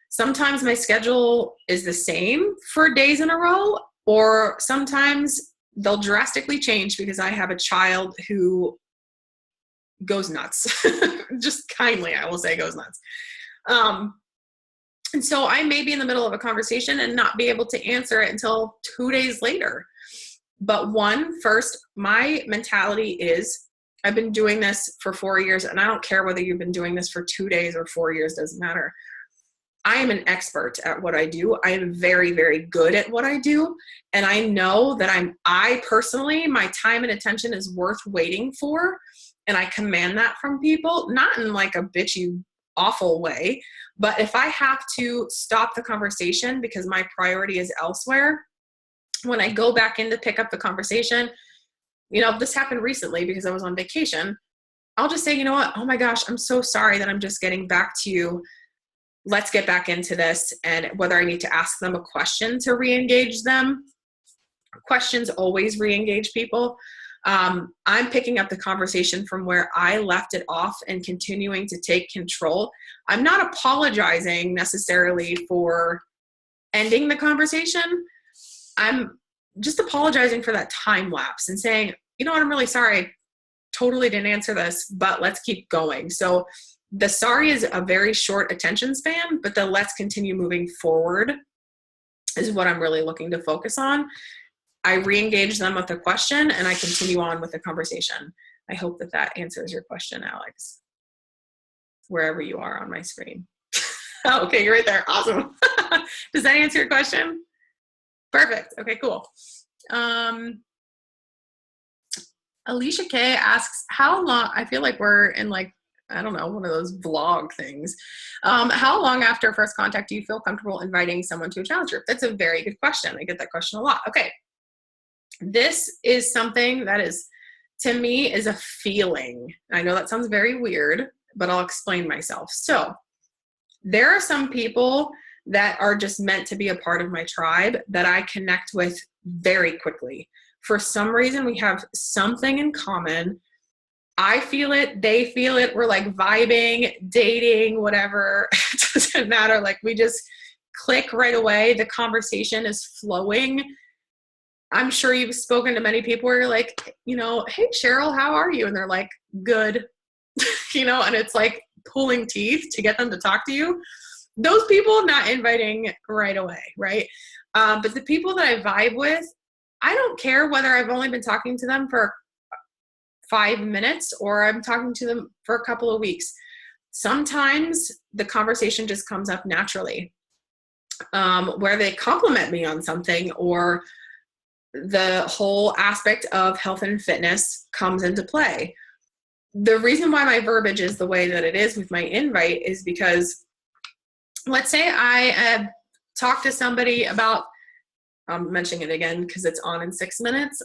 sometimes my schedule is the same for days in a row, or sometimes they'll drastically change because I have a child who goes nuts. Just kindly, I will say goes nuts. And so I may be in the middle of a conversation and not be able to answer it until 2 days later. But first, my mentality is I've been doing this for 4 years, and I don't care whether you've been doing this for 2 days or 4 years, doesn't matter. I am an expert at what I do. I am very, very good at what I do. And I know that I personally, my time and attention is worth waiting for. And I command that from people, not in like a bitchy, awful way. But if I have to stop the conversation because my priority is elsewhere, when I go back in to pick up the conversation, you know, this happened recently because I was on vacation. I'll just say, you know what? Oh my gosh, I'm so sorry that I'm just getting back to you. Let's get back into this. And whether I need to ask them a question to re-engage them, questions always re-engage people. I'm picking up the conversation from where I left it off and continuing to take control. I'm not apologizing necessarily for ending the conversation. I'm just apologizing for that time lapse and saying, you know what, I'm really sorry. Totally didn't answer this, but let's keep going. So the sorry is a very short attention span, but the let's continue moving forward is what I'm really looking to focus on. I re-engage them with a question and I continue on with the conversation. I hope that answers your question, Alex, wherever you are on my screen. Oh, okay, you're right there. Awesome. Does that answer your question? Perfect. Okay, cool. Alicia K asks, how long, I feel like we're in like, I don't know, one of those vlog things. How long after first contact do you feel comfortable inviting someone to a challenge group? That's a very good question. I get that question a lot. Okay. This is something that is, to me, is a feeling. I know that sounds very weird, but I'll explain myself. So there are some people that are just meant to be a part of my tribe that I connect with very quickly. For some reason, we have something in common. I feel it, they feel it, we're like vibing, dating, whatever. It doesn't matter. Like we just click right away. The conversation is flowing. I'm sure you've spoken to many people where you're like, you know, hey, Cheryl, how are you? And they're like, good, you know, and it's like pulling teeth to get them to talk to you. Those people, not inviting right away, right? But the people that I vibe with, I don't care whether I've only been talking to them for 5 minutes or I'm talking to them for a couple of weeks. Sometimes the conversation just comes up naturally, where they compliment me on something, or the whole aspect of health and fitness comes into play. The reason why my verbiage is the way that it is with my invite is because, let's say I have talked to somebody about, I'm mentioning it again because it's on in 6 minutes,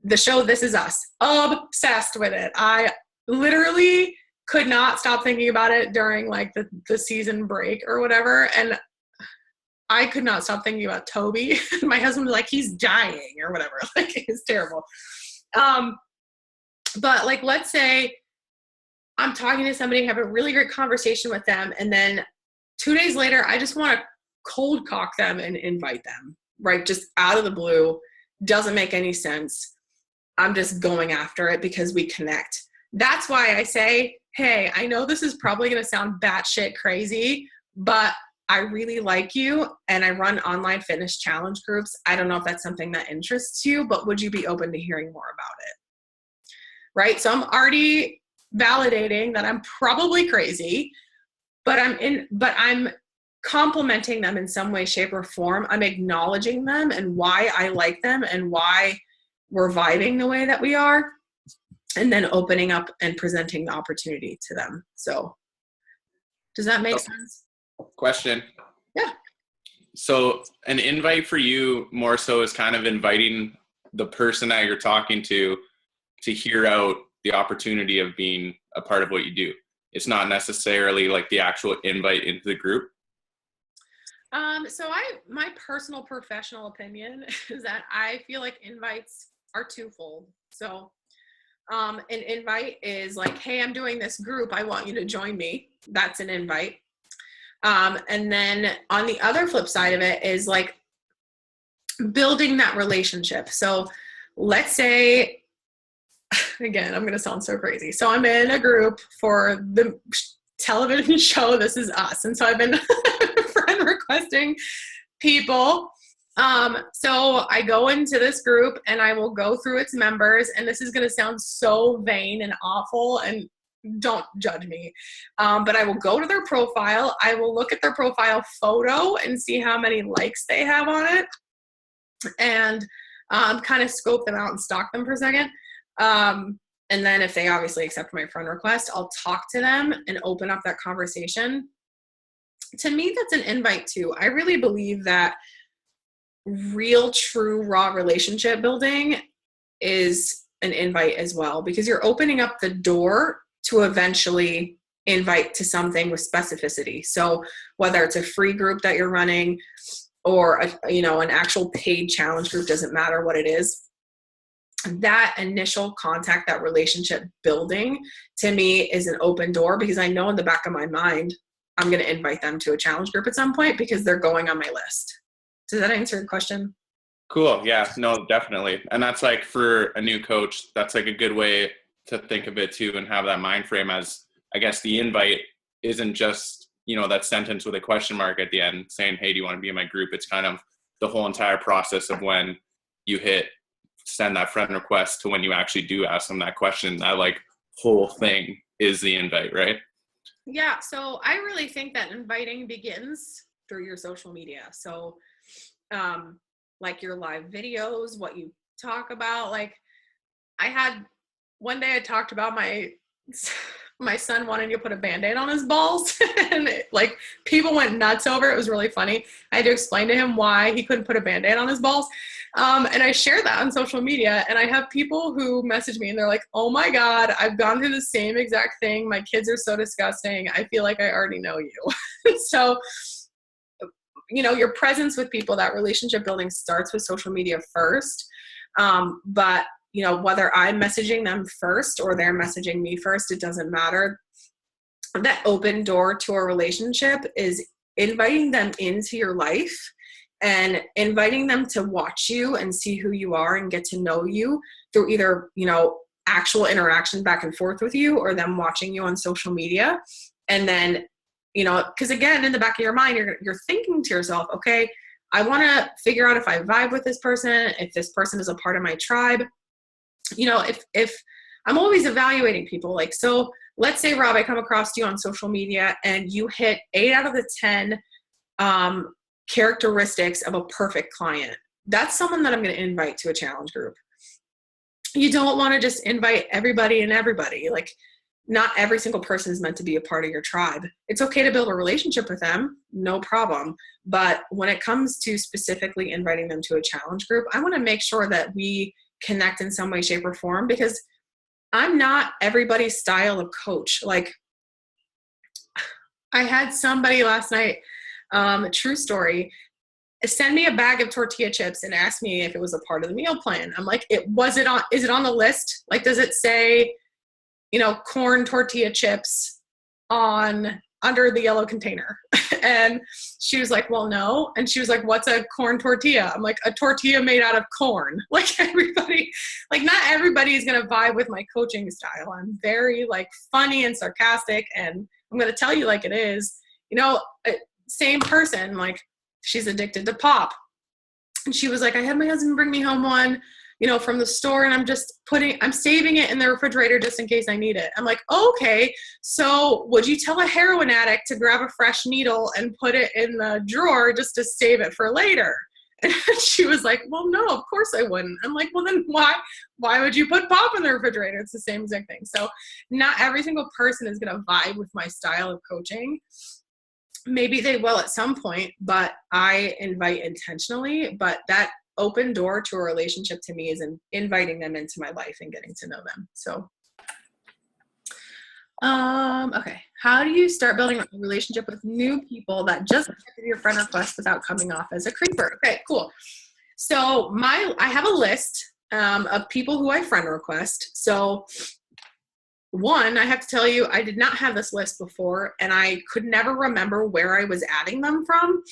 the show This Is Us. Obsessed with it. I literally could not stop thinking about it during like the season break or whatever, and I could not stop thinking about Toby. My husband was like, he's dying or whatever. Like, it's terrible. But like, let's say I'm talking to somebody, have a really great conversation with them, and then 2 days later, I just want to cold cock them and invite them, right? Just out of the blue. Doesn't make any sense. I'm just going after it because we connect. That's why I say, hey, I know this is probably going to sound batshit crazy, but I really like you and I run online fitness challenge groups. I don't know if that's something that interests you, but would you be open to hearing more about it? Right? So I'm already validating that I'm probably crazy, but I'm complimenting them in some way, shape, or form. I'm acknowledging them and why I like them and why we're vibing the way that we are, and then opening up and presenting the opportunity to them. So does that make sense? Question. Yeah. So an invite for you more so is kind of inviting the person that you're talking to hear out the opportunity of being a part of what you do. It's not necessarily like the actual invite into the group. So my personal professional opinion is that I feel like invites are twofold. So an invite is like, hey, I'm doing this group. I want you to join me. That's an invite. And then on the other flip side of it is like building that relationship. So let's say, again, I'm going to sound so crazy. So I'm in a group for the television show This Is Us. And so I've been friend requesting people. So I go into this group and I will go through its members, and this is going to sound so vain and awful, and don't judge me. But I will go to their profile. I will look at their profile photo and see how many likes they have on it, and kind of scope them out and stalk them for a second. And then if they obviously accept my friend request, I'll talk to them and open up that conversation. To me, that's an invite too. I really believe that real, true, raw relationship building is an invite as well, because you're opening up the door to eventually invite to something with specificity. So whether it's a free group that you're running or an actual paid challenge group, doesn't matter what it is. That initial contact, that relationship building, to me is an open door, because I know in the back of my mind, I'm going to invite them to a challenge group at some point because they're going on my list. Does that answer your question? Cool. Yeah, no, definitely. And that's like for a new coach, that's like a good way to think of it too, and have that mind frame as, I guess, the invite isn't just, that sentence with a question mark at the end saying, hey, do you want to be in my group? It's kind of the whole entire process of when you hit send that friend request to when you actually do ask them that question. That like whole thing is the invite, right? Yeah. So I really think that inviting begins through your social media. So like your live videos, what you talk about. Like I had one day I talked about my son wanting to put a Band-Aid on his balls and like people went nuts over it. It was really funny. I had to explain to him why he couldn't put a Band-Aid on his balls. And I share that on social media, and I have people who message me and they're like, oh my God, I've gone through the same exact thing. My kids are so disgusting. I feel like I already know you. So, your presence with people, that relationship building starts with social media first. But whether I'm messaging them first or they're messaging me first, it doesn't matter. That open door to a relationship is inviting them into your life and inviting them to watch you and see who you are and get to know you through either, actual interaction back and forth with you, or them watching you on social media. And then, because again, in the back of your mind, you're thinking to yourself, okay, I want to figure out if I vibe with this person, if this person is a part of my tribe. If I'm always evaluating people, like, so let's say, Rob, I come across you on social media and you hit 8 out of the 10 characteristics of a perfect client. That's someone that I'm going to invite to a challenge group. You don't want to just invite everybody and everybody. Like, not every single person is meant to be a part of your tribe. It's okay to build a relationship with them, no problem. But when it comes to specifically inviting them to a challenge group, I want to make sure that we connect in some way, shape, or form, because I'm not everybody's style of coach. Like, I had somebody last night, true story, send me a bag of tortilla chips and ask me if it was a part of the meal plan. I'm like, is it on the list? Like, does it say, corn tortilla chips on under the yellow container. And she was like, well, no. And she was like, what's a corn tortilla? I'm like, a tortilla made out of corn. Like everybody, like not everybody is going to vibe with my coaching style. I'm very like funny and sarcastic, and I'm going to tell you like it is. You know, same person, like she's addicted to pop. And she was like, I had my husband bring me home one, you know, from the store, and I'm saving it in the refrigerator just in case I need it. I'm like, okay, so would you tell a heroin addict to grab a fresh needle and put it in the drawer just to save it for later? And she was like, well, no, of course I wouldn't. I'm like, well, then why would you put pop in the refrigerator? It's the same exact thing. So not every single person is going to vibe with my style of coaching. Maybe they will at some point, but I invite intentionally. But that open door to a relationship to me is inviting them into my life and getting to know them. So, okay. How do you start building a relationship with new people that just accepted your friend request without coming off as a creeper? Okay, cool. So I have a list of people who I friend request. So one, I have to tell you, I did not have this list before, and I could never remember where I was adding them from.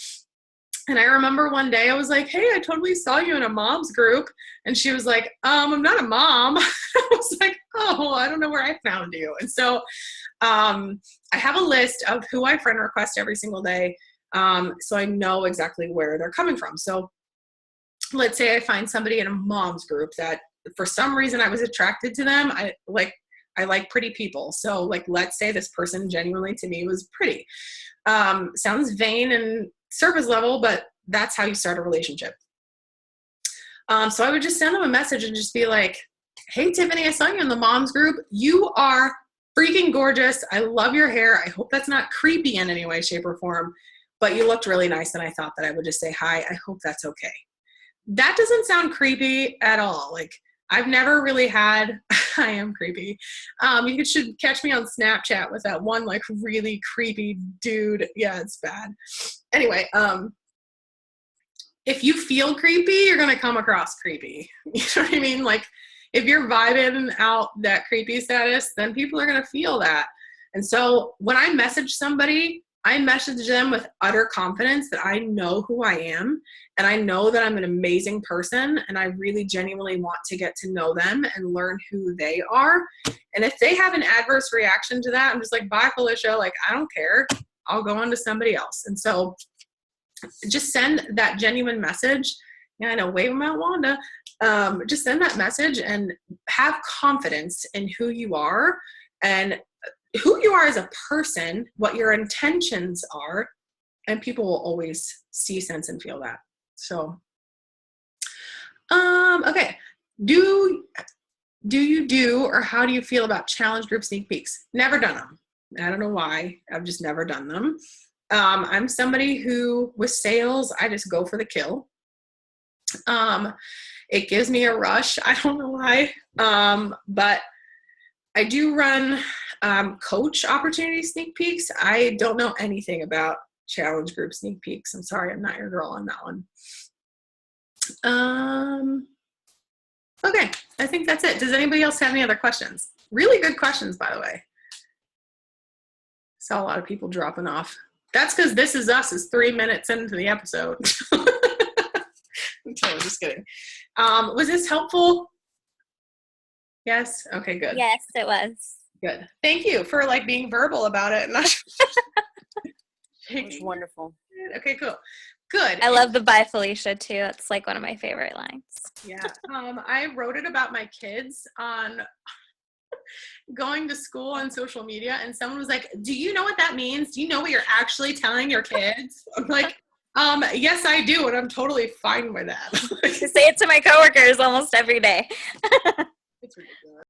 And I remember one day I was like, hey, I totally saw you in a mom's group. And she was like, I'm not a mom. I was like, oh, I don't know where I found you. And so I have a list of who I friend request every single day. So I know exactly where they're coming from. So let's say I find somebody in a mom's group that for some reason I was attracted to them. I like pretty people. So like, let's say this person genuinely to me was pretty. Sounds vain and surface level, but that's how you start a relationship. So I would just send them a message and just be like, hey, Tiffany, I saw you in the mom's group. You are freaking gorgeous. I love your hair. I hope that's not creepy in any way, shape, or form, but you looked really nice. And I thought that I would just say hi. I hope that's okay. That doesn't sound creepy at all. Like, I've never really had, I am creepy. You should catch me on Snapchat with that one like really creepy dude. Yeah, it's bad. Anyway, if you feel creepy, you're going to come across creepy. You know what I mean? Like if you're vibing out that creepy status, then people are going to feel that. And so when I message somebody, I message them with utter confidence that I know who I am, and I know that I'm an amazing person, and I really genuinely want to get to know them and learn who they are. And if they have an adverse reaction to that, I'm just like, bye, Felicia. Like, I don't care. I'll go on to somebody else. And so just send that genuine message. Yeah, I know, wave them out, Wanda. Just send that message and have confidence in who you are and who you are as a person, what your intentions are, and people will always see, sense, and feel that. So, okay. Do you do, or how do you feel about challenge group sneak peeks? Never done them. I don't know why. I've just never done them. I'm somebody who, with sales, I just go for the kill. It gives me a rush. I don't know why. But I do run coach opportunity sneak peeks. I don't know anything about challenge group sneak peeks. I'm sorry, I'm not your girl on that one. Okay, I think that's it. Does anybody else have any other questions? Really good questions, by the way. Saw a lot of people dropping off. That's because This Is Us is 3 minutes into the episode. I'm totally just kidding. Was this helpful? Yes? Okay, good. Yes, it was. Good. Thank you for like being verbal about it. It was wonderful. Okay, cool. Good. I love the bye Felicia too. It's like one of my favorite lines. Yeah. I wrote it about my kids on going to school on social media, and someone was like, do you know what that means? Do you know what you're actually telling your kids? I'm like, yes, I do, and I'm totally fine with that. I say it to my coworkers almost every day. It's ridiculous.